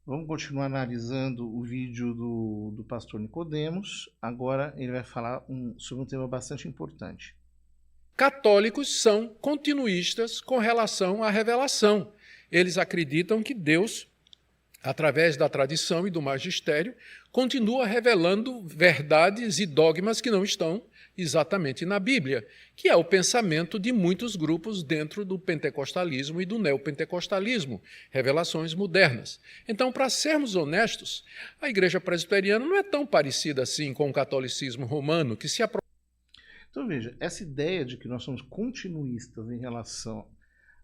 Vamos continuar analisando o vídeo do pastor Nicodemos. Agora ele vai falar sobre um tema bastante importante. Católicos são continuistas com relação à revelação. Eles acreditam que Deus, através da tradição e do magistério, continua revelando verdades e dogmas que não estão exatamente na Bíblia, que é o pensamento de muitos grupos dentro do pentecostalismo e do neopentecostalismo, revelações modernas. Então, para sermos honestos, a Igreja Presbiteriana não é tão parecida assim com o catolicismo romano, que se aproxima. Então veja, essa ideia de que nós somos continuistas em relação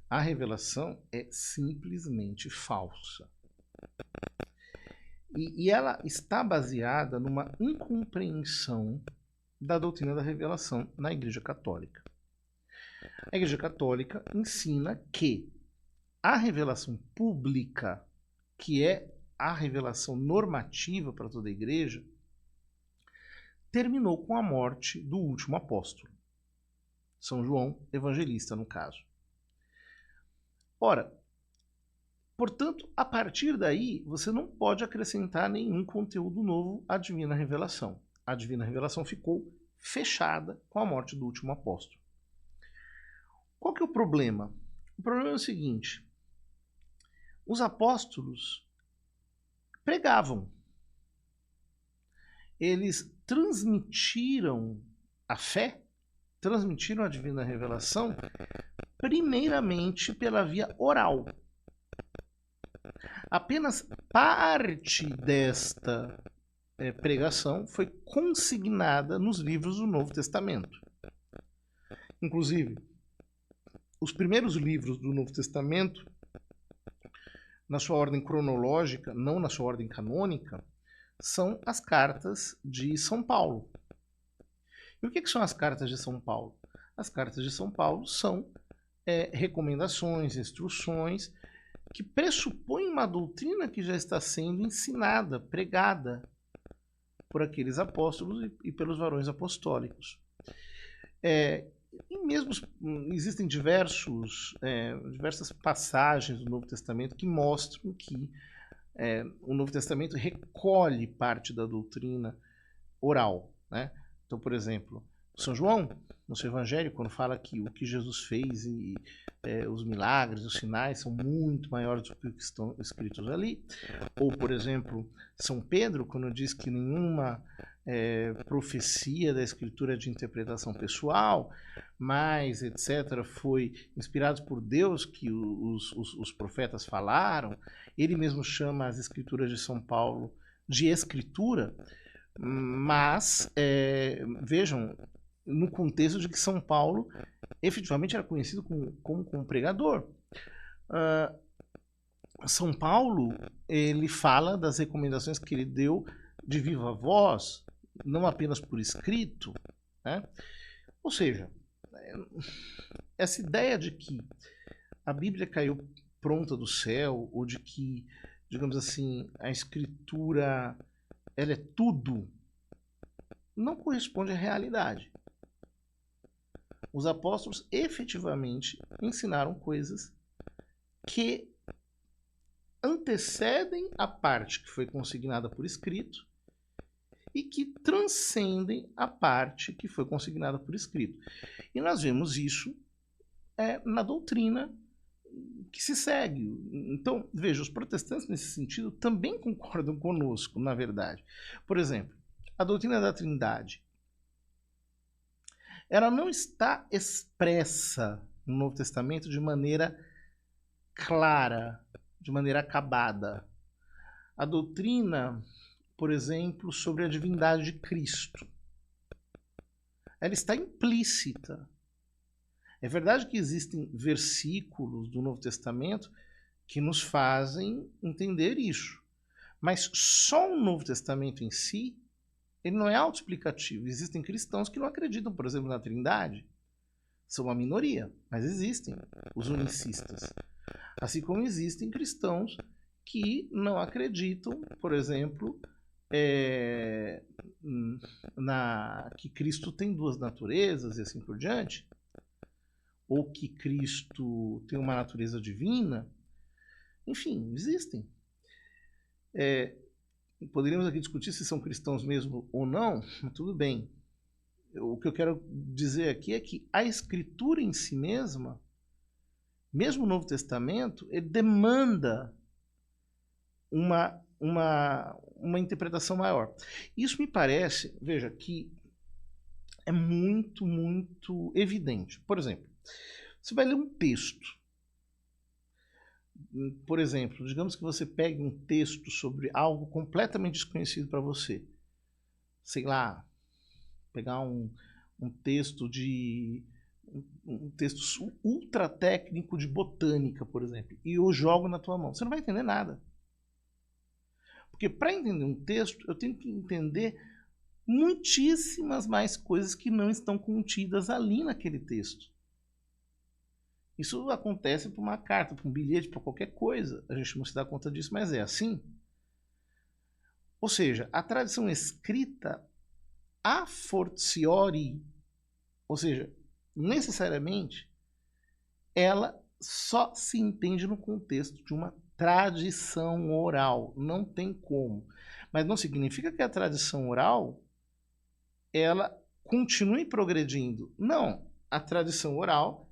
à revelação é simplesmente falsa. E ela está baseada numa incompreensão da doutrina da revelação na Igreja Católica. A Igreja Católica ensina que a revelação pública, que é a revelação normativa para toda a Igreja, terminou com a morte do último apóstolo, São João Evangelista, no caso. Ora, portanto, a partir daí, você não pode acrescentar nenhum conteúdo novo à Divina Revelação. A Divina Revelação ficou fechada com a morte do último apóstolo. Qual que é o problema? O problema é o seguinte: os apóstolos pregavam. Eles transmitiram a fé, transmitiram a Divina Revelação, primeiramente pela via oral. Apenas parte desta pregação foi consignada nos livros do Novo Testamento. Inclusive, os primeiros livros do Novo Testamento, na sua ordem cronológica, não na sua ordem canônica, são as cartas de São Paulo. E o que são as cartas de São Paulo? As cartas de São Paulo são recomendações, instruções, que pressupõem uma doutrina que já está sendo ensinada, pregada por aqueles apóstolos e pelos varões apostólicos. E mesmo existem diversas passagens do Novo Testamento que mostram que o Novo Testamento recolhe parte da doutrina oral, né? Então, por exemplo, São João, no seu Evangelho, quando fala que o que Jesus fez e os milagres, os sinais são muito maiores do que os que estão escritos ali. Ou, por exemplo, São Pedro, quando diz que nenhuma profecia da Escritura é de interpretação pessoal, mas, etc., foi inspirado por Deus que os profetas falaram. Ele mesmo chama as Escrituras de São Paulo de Escritura, mas, vejam, no contexto de que São Paulo efetivamente era conhecido como pregador. São Paulo, ele fala das recomendações que ele deu de viva voz, não apenas por escrito, né? Ou seja, essa ideia de que a Bíblia caiu pronta do céu, ou de que, digamos assim, a Escritura ela é tudo, não corresponde à realidade. Os apóstolos efetivamente ensinaram coisas que antecedem a parte que foi consignada por escrito e que transcendem a parte que foi consignada por escrito. E nós vemos isso na doutrina que se segue. Então, veja, os protestantes nesse sentido também concordam conosco, na verdade. Por exemplo, a doutrina da Trindade, ela não está expressa no Novo Testamento de maneira clara, de maneira acabada. A doutrina, por exemplo, sobre a divindade de Cristo, ela está implícita. É verdade que existem versículos do Novo Testamento que nos fazem entender isso, mas só o Novo Testamento em si, ele não é autoexplicativo. Existem cristãos que não acreditam, por exemplo, na Trindade. São uma minoria, mas existem os unicistas. Assim como existem cristãos que não acreditam, por exemplo, que Cristo tem duas naturezas e assim por diante, ou que Cristo tem uma natureza divina. Enfim, existem. Poderíamos aqui discutir se são cristãos mesmo ou não, mas tudo bem. O que eu quero dizer aqui é que a Escritura em si mesma, mesmo o Novo Testamento, ele demanda uma interpretação maior. Isso me parece, veja, que é muito, muito evidente. Por exemplo, você vai ler um texto. Por exemplo, digamos que você pegue um texto sobre algo completamente desconhecido para você. Sei lá, pegar um texto um texto ultra técnico de botânica, por exemplo, e eu jogo na tua mão. Você não vai entender nada. Porque para entender um texto, eu tenho que entender muitíssimas mais coisas que não estão contidas ali naquele texto. Isso acontece para uma carta, para um bilhete, para qualquer coisa. A gente não se dá conta disso, mas é assim. Ou seja, a tradição escrita a fortiori, ou seja, necessariamente, ela só se entende no contexto de uma tradição oral. Não tem como. Mas não significa que a tradição oral ela continue progredindo. Não. A tradição oral,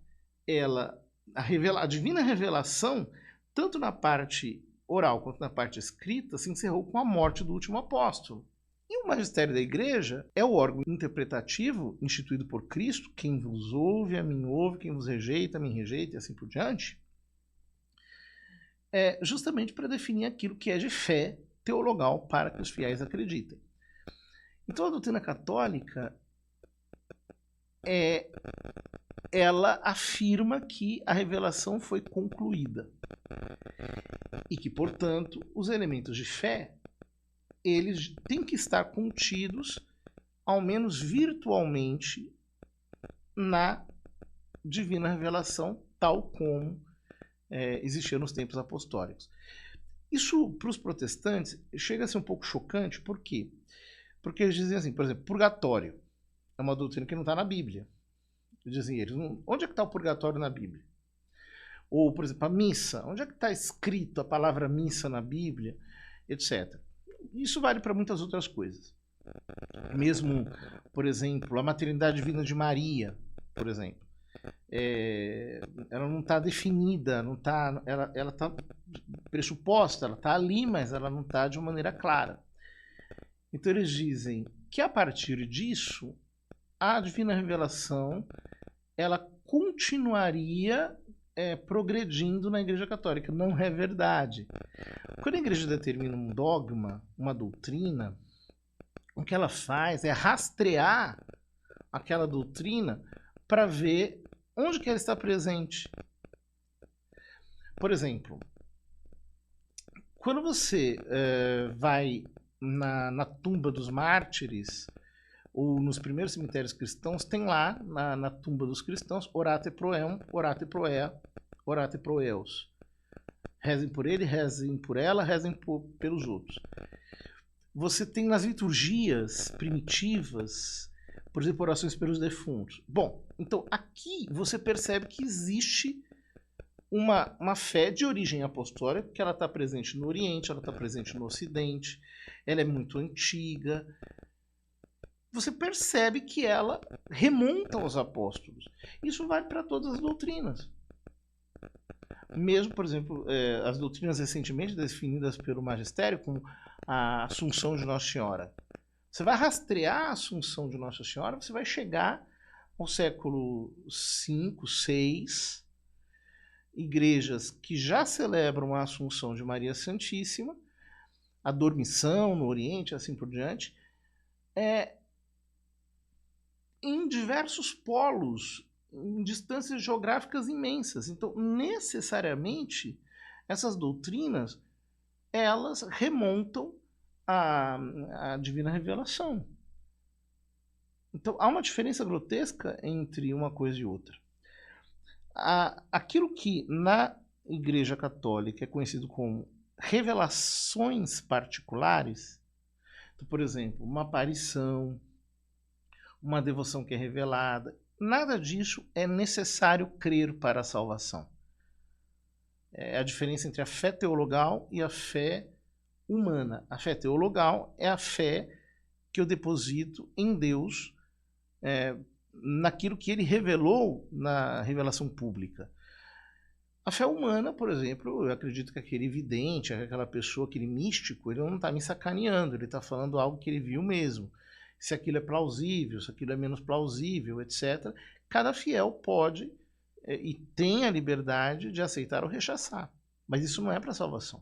a divina revelação, tanto na parte oral quanto na parte escrita, se encerrou com a morte do último apóstolo. E o magistério da igreja é o órgão interpretativo instituído por Cristo, quem vos ouve, a mim ouve, quem vos rejeita, a mim rejeita, e assim por diante, justamente para definir aquilo que é de fé teologal para que os fiéis acreditem. Então a doutrina católica ela afirma que a revelação foi concluída e que, portanto, os elementos de fé eles têm que estar contidos, ao menos virtualmente, na divina revelação, tal como existia nos tempos apostólicos. Isso, para os protestantes, chega a ser um pouco chocante. Por quê? Porque eles dizem assim, por exemplo, purgatório é uma doutrina que não está na Bíblia. Dizem eles, onde é que está o purgatório na Bíblia? Ou, por exemplo, a missa, onde é que está escrito a palavra missa na Bíblia, etc. Isso vale para muitas outras coisas. Mesmo, por exemplo, a maternidade divina de Maria, por exemplo. Ela não está definida, não tá, ela está pressuposta, ela está ali, mas ela não está de uma maneira clara. Então eles dizem que a partir disso, a divina revelação ela continuaria progredindo na Igreja Católica. Não é verdade. Quando a Igreja determina um dogma, uma doutrina, o que ela faz é rastrear aquela doutrina para ver onde que ela está presente. Por exemplo, quando você vai na tumba dos mártires, ou nos primeiros cemitérios cristãos, tem lá, na tumba dos cristãos, orate proem, orate proea, orate proeus. Rezem por ele, rezem por ela, rezem pelos outros. Você tem nas liturgias primitivas, por exemplo, orações pelos defuntos. Bom, então aqui você percebe que existe uma fé de origem apostólica, que ela está presente no Oriente, ela está presente no Ocidente, ela é muito antiga. Você percebe que ela remonta aos apóstolos. Isso vale para todas as doutrinas. Mesmo, por exemplo, as doutrinas recentemente definidas pelo magistério, como a Assunção de Nossa Senhora. Você vai rastrear a Assunção de Nossa Senhora, você vai chegar ao século V, VI, igrejas que já celebram a Assunção de Maria Santíssima, a Dormição no Oriente, assim por diante, em diversos polos, em distâncias geográficas imensas. Então, necessariamente, essas doutrinas, elas remontam à divina revelação. Então, há uma diferença grotesca entre uma coisa e outra. Aquilo que na Igreja Católica é conhecido como revelações particulares, então, por exemplo, uma aparição, uma devoção que é revelada, nada disso é necessário crer para a salvação. É a diferença entre a fé teologal e a fé humana. A fé teologal é a fé que eu deposito em Deus, naquilo que ele revelou na revelação pública. A fé humana, por exemplo, eu acredito que aquele vidente, aquela pessoa, aquele místico, ele não está me sacaneando, ele está falando algo que ele viu mesmo. Se aquilo é plausível, se aquilo é menos plausível, etc. Cada fiel pode e tem a liberdade de aceitar ou rechaçar. Mas isso não é para salvação.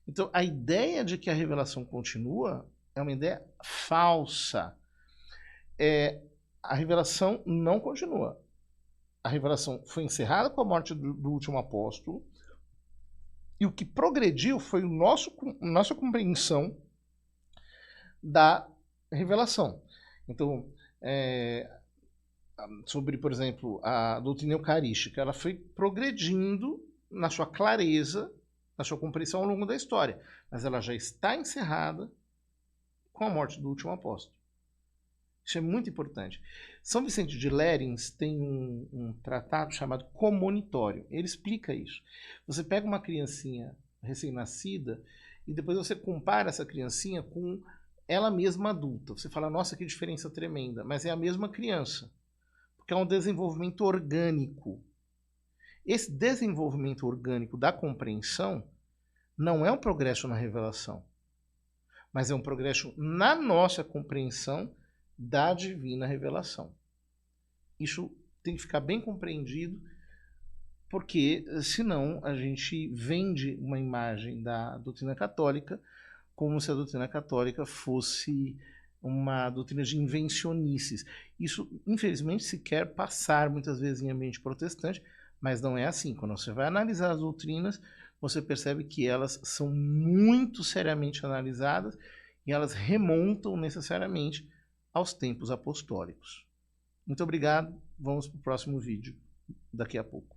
Então, a ideia de que a revelação continua é uma ideia falsa. A revelação não continua. A revelação foi encerrada com a morte do último apóstolo, e o que progrediu foi nossa compreensão da revelação. Então, sobre, por exemplo, a doutrina eucarística, ela foi progredindo na sua clareza, na sua compreensão ao longo da história, mas ela já está encerrada com a morte do último apóstolo. Isso é muito importante. São Vicente de Lérins tem um tratado chamado Comonitório. Ele explica isso. Você pega uma criancinha recém-nascida e depois você compara essa criancinha com ela mesma adulta. Você fala, nossa, que diferença tremenda. Mas é a mesma criança. Porque é um desenvolvimento orgânico. Esse desenvolvimento orgânico da compreensão não é um progresso na revelação, mas é um progresso na nossa compreensão da divina revelação. Isso tem que ficar bem compreendido, porque senão a gente vende uma imagem da doutrina católica como se a doutrina católica fosse uma doutrina de invencionices. Isso, infelizmente, se quer passar muitas vezes em ambiente protestante, mas não é assim. Quando você vai analisar as doutrinas, você percebe que elas são muito seriamente analisadas e elas remontam necessariamente aos tempos apostólicos. Muito obrigado. Vamos para o próximo vídeo daqui a pouco.